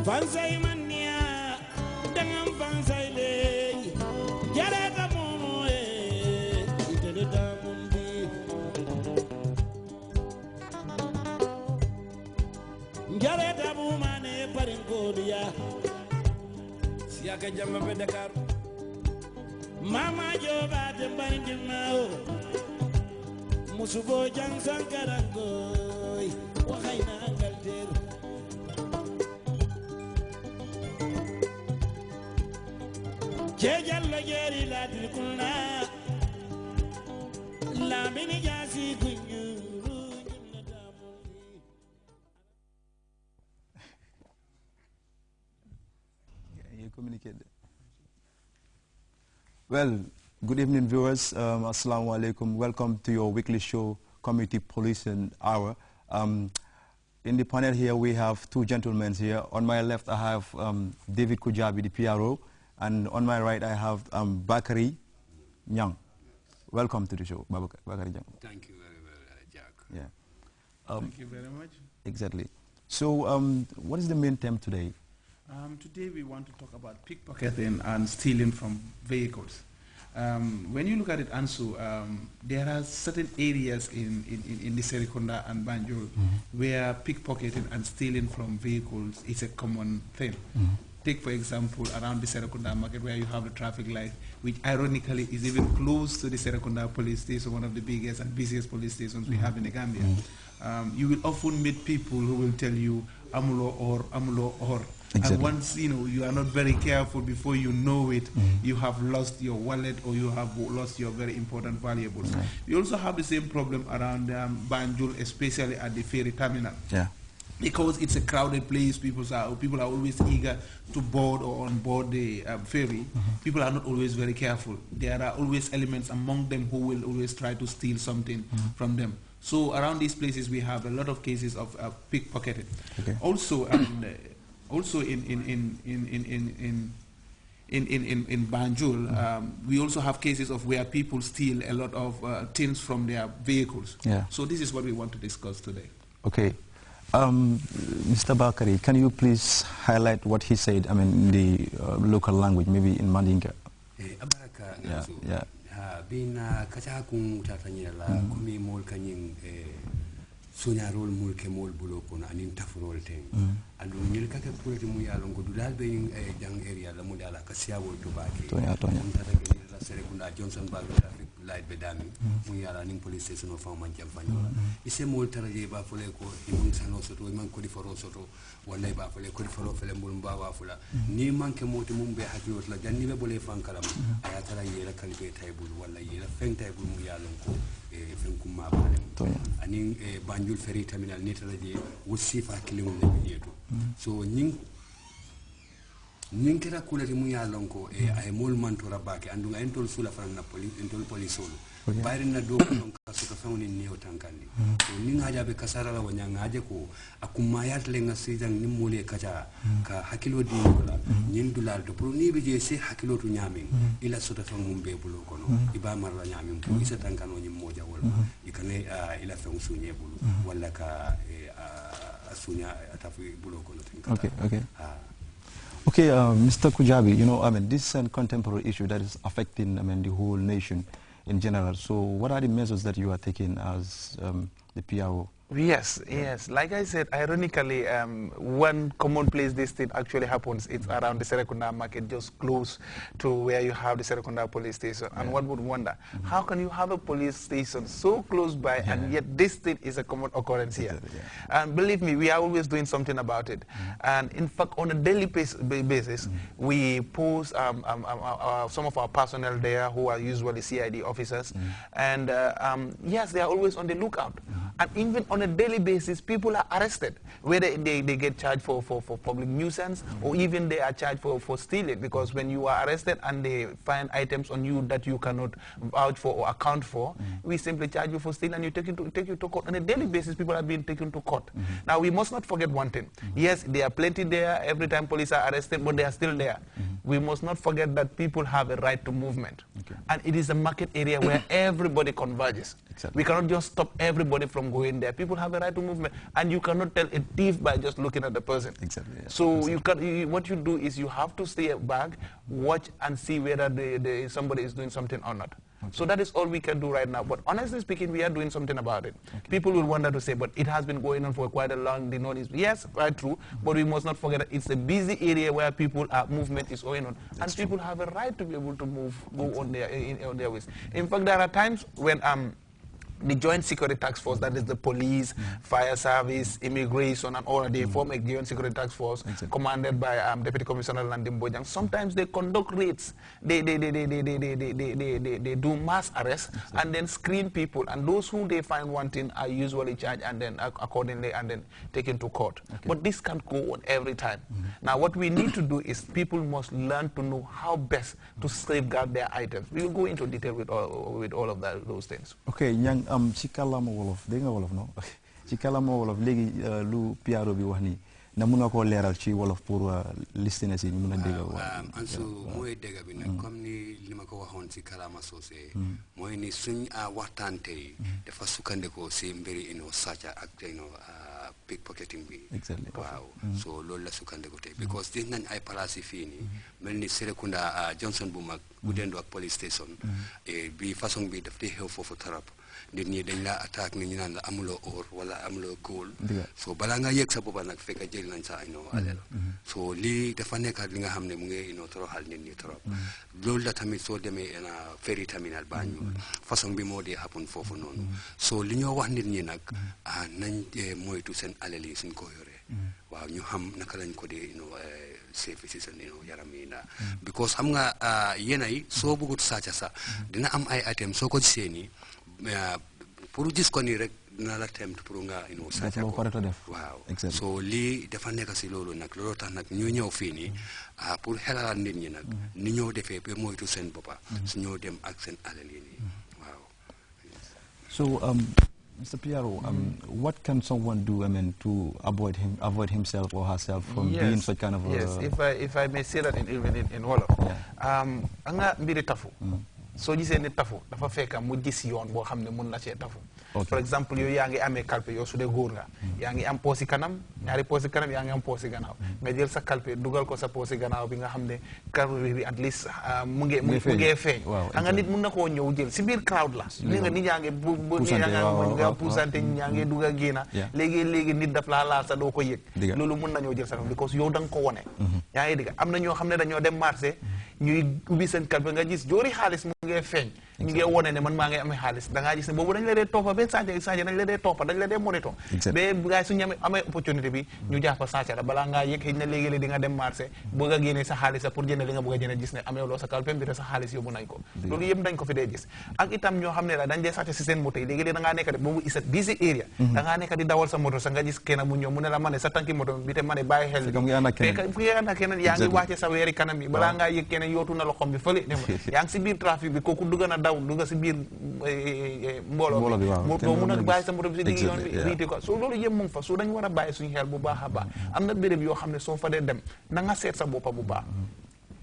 Fansai mania, dangam fansai le, jare kamono itele damundi, jare tabu mane parinkodia, siaka jamma be Dakar, mama joba de bandimao, musubo jang sankarango, wakaina angalteru. Jejalla jeri la dilkuna la mini jasi kunjuru you communicate. Well, good evening viewers, assalamu alaikum. Welcome to your weekly show, Community Policing Hour. In the panel here we have two gentlemen here. On my left I have David Kujabi, the PRO. And on my right, I have Bakari Nyang. Welcome to the show, Bakari Nyang. Thank you very much, Jack. Yeah. Thank you very much. Exactly. So, what is the main theme today? Today we want to talk about pickpocketing and stealing from vehicles. When you look at it, Ansu, there are certain areas in the Serekunda and Banjul where pickpocketing and stealing from vehicles is a common thing. Take, for example, around the Serekunda market where you have the traffic light, which ironically is even close to the Serekunda police station, one of the biggest and busiest police stations we have in the Gambia. You will often meet people who will tell you, amulo or. Exactly. And once you are not very careful, before you know it, you have lost your wallet or you have lost your very important valuables. You also have the same problem around Banjul, especially at the ferry terminal. Yeah. Because it's a crowded place, people are always eager to board or on board the ferry. People are not always very careful. There are always elements among them who will always try to steal something from them. So around these places we have a lot of cases of pickpocketing. Okay. Also, also in Banjul, we also have cases of where people steal a lot of things from their vehicles. Yeah. So this is what we want to discuss today. Okay. Mr. Bakari, can you please highlight what he said, I mean, in the local language, maybe in Mandinka? Yeah. Bina kachakung tatanyela kumi mol kanying sonya rol mul ke mol bulo kono anin tafrol ten andu nyel kake pulati mu yalo ngo dulal be jang area la mu dala ka siawol to baki tonya tata ke la Serekunda Johnson Bago traffic light be dami mu yala ning police station of man jam fanyola ise mol taraje ba fule ko imun sano soto man ko di foro soto wala ba fule ko di foro fele mbul mbawa fula ni manke moti mum be hakiyot la janni be bole fankalam aya tara yela kalbe taybul wala yela fen taybul mu yalo ko fen kuma balem anin Banjul ferry terminal ni taraje wosifa kilimul le yeto so ning kera kulati mu ya lonko ay mol mantora bake andunga entol sula fana na entol polisolo bayri na do ko ka so ka fawni ni o tankandi so ning haja be kasara la wanya ngaje ko akuma yat le nga sidan ni mole kaja ka hakilo di wala nyin dulal to pro ni be je se hakilo to nyami ila so ta fangum be bulo kono iba mar la nyami ko isa tankano nyi moja wala ikane ila fang sunye bulu wala ka sunya atafu bulo kono tankata okay Okay, Mr. Kujabi, you know, I mean, this is a contemporary issue that is affecting, I mean, the whole nation in general. So what are the measures that you are taking as the PRO Yes, yes. Like I said, ironically, one common place this thing actually happens, it's around the Serekunda market, just close to where you have the Serekunda police station. And one would wonder, how can you have a police station so close by and yet this thing is a common occurrence here? And believe me, we are always doing something about it. And in fact, on a daily basis, we post some of our personnel there who are usually CID officers. And yes, they are always on the lookout. And even on a daily basis, people are arrested, whether they get charged for public nuisance or even they are charged for stealing, because when you are arrested and they find items on you that you cannot vouch for or account for, we simply charge you for stealing and take you to court. On a daily basis, people are being taken to court. Now, we must not forget one thing. Yes, there are plenty there every time police are arrested, but they are still there. We must not forget that people have a right to movement. And it is a market area where everybody converges. We cannot just stop everybody from going there. People have a right to movement, and you cannot tell a thief by just looking at the person. So what you do is you have to stay back, watch, and see whether somebody is doing something or not. So that is all we can do right now. But honestly speaking, we are doing something about it. People will wonder to say, but it has been going on for quite a long time. Yes, quite true. But we must not forget that it's a busy area where movement is going on. And people have a right to be able to go on their ways. In fact, there are times when the Joint Security Task Force, that is the police, fire service, immigration, and all, they form a Joint Security Task Force commanded by Deputy Commissioner Landim Bojang. Sometimes they conduct raids. They do mass arrests and then screen people. And those who they find wanting are usually charged and then accordingly and then taken to court. But this can't go on every time. Now, what we need to do is people must learn to know how best to safeguard their items. We will go into detail with all of those things. Okay, Nyang, ci kàllaama wolof dégg nga wolof no ci kàllaama wolof léegi lu Piaro bi wax ni na mun nga koo leeral ci wolof pour listeners yi ñu mun a dégg Ansu mooy dégg bi nag comme ni li ma ko waxoon ci kàllaama soose mooy ni suñ waxtaan tey dafa sukkandikoo si mbiri sàcca ak pickpocketing bi waaw so loolu la sukkandiku tey because gis nañ ay palaas yi fii nii mel ni Serekunda Johnson bu mag bu dendoo ak police station bi façon bi daf di xew foofu tarap nit ñi dañ la attaque ni ñu naan la amuloo or wala amuloo góol so balaa nga yëg sa boppa nag fekk jël nañ sa alal so lii dafa nekk li nga xam ne mu ngi toroxal nit ñi trop loolu la tamit soo demee ferry terminal Banjul façon bi moo dee happen foofu noonu so li ñoo wax nit ñi nag nañ moytu seen alal yi suñ ko yoree waaw ñu xam naka lañ ko dee safe si seen yaram yi na because xam nga yéen ay soo bëggut sàcca sax dina am ay item soo ko gisee nii pour gis ko nii rek dina la tempt pour nga sàcca ko waaw so lii dafa nekk si loolu nag loolu tax nag ñu ñëw fii nii pour xelalaat nit ñi nag ni ñoo defee ba moytu seen boppa su ñoo dem ak seen alal yi nii waaw. So Mr. Piaro, what can someone do, to avoid himself or herself from being such kind of a... Yes, if I may say that in Wolof. Anga mbiri tafu. So gisee ne tafu dafa fekk mu gis yoon boo xam ne mun na cee tafu. For example, yow yaa ngi amee kalpe yow su dee góor nga yaa ngi am poosi kanam ñaari poosi kanam yaa ngi am poosi gannaaw nga jël sa kalpe dugal ko sa poosi gannaaw bi nga xam ne kalpe bi at least mu ngee feeñ nga nit mun na koo ñëw jël si biir crowd la li nga nit yaa ngi nga puusante ñaa ngi duga génna léegi nit daf laa laal sa doo ko yëg loolu mun na ñoo jël sa kanam because yow da nga ko wone yaa ngi dégg am na ñoo xam ne dañoo dem marché ñuy ubbi seen kalpe nga gis joori xaalis mu ngee feeñ ñu ngi wone ne man maa ngi amee xaalis da ngaa gis ne boobu dañ la dee toppa ba sàcc dañ la dee toppa dañ la dee monitor ba gars yi suñu amee opportunité bi ñu jàppa sàcc la balaa ngaa yëg xëy na léegi-léegi di nga dem marché bëgg a génne sa xaalis sa pour jënd li nga bëgg a jënd gis ne amee loo sa kalpe bi te sa xaalis yóbbu nañ ko loolu yëpp dañ ko fi dee gis ak itam ñoo xam ne la dañ dee sàcc si seen moto yi léegi-léegi da ngaa nekk de boobu is a busy area da ngaa nekk di dawal sa moto sa nga gis kenn mu ñëw mu ne la ma ne sa tanki moto bi te ma ne bàyyi xel fekk fu ànd ak keneen yaa ngi wàcce sa weeri kanam yi balaa ngaa yëg keneen yootu na loxom bi fële yaa ngi si biir trafic bi kooku dugg na daw dugg si biir mbooloo bi moo mun a bàyyi sa moto bi si digg yoon bi riite ko so loolu yëpp mu ngi fa so dañu war a bàyyi suñu xel bu baax a baax am na béréb yoo xam ne soo fa dee dem na nga seet sa boppa bu baax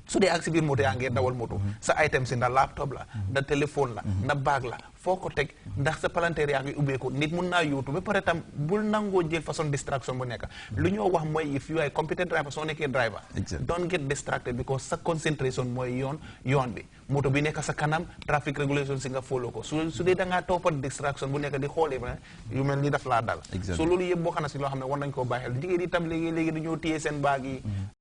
su dee ak si biir moto yaa ngee dawal moto sa items si ndax laptop la ndax téléphone la ndax bag la foo ko teg ndax sa palanteer yaa ngi ubbeeku nit mun naa yóotu ba pare tam bul nangoo jël façon distraction bu nekk lu ñoo wax mooy if you are competent driver soo nekkee driver don't get distracted because sa concentration mooy yoon bi moto bi nekk sa kanam traffic regulation si nga follow ko su dee da ngaa toppat distraction bu nekk di xoolee ba yu mel ni daf laa dal so loolu yëpp boo xam ne si loo xam ne war nañ koo bàyyi xel jigéen yi tam léegi dañoo téye seen baag yi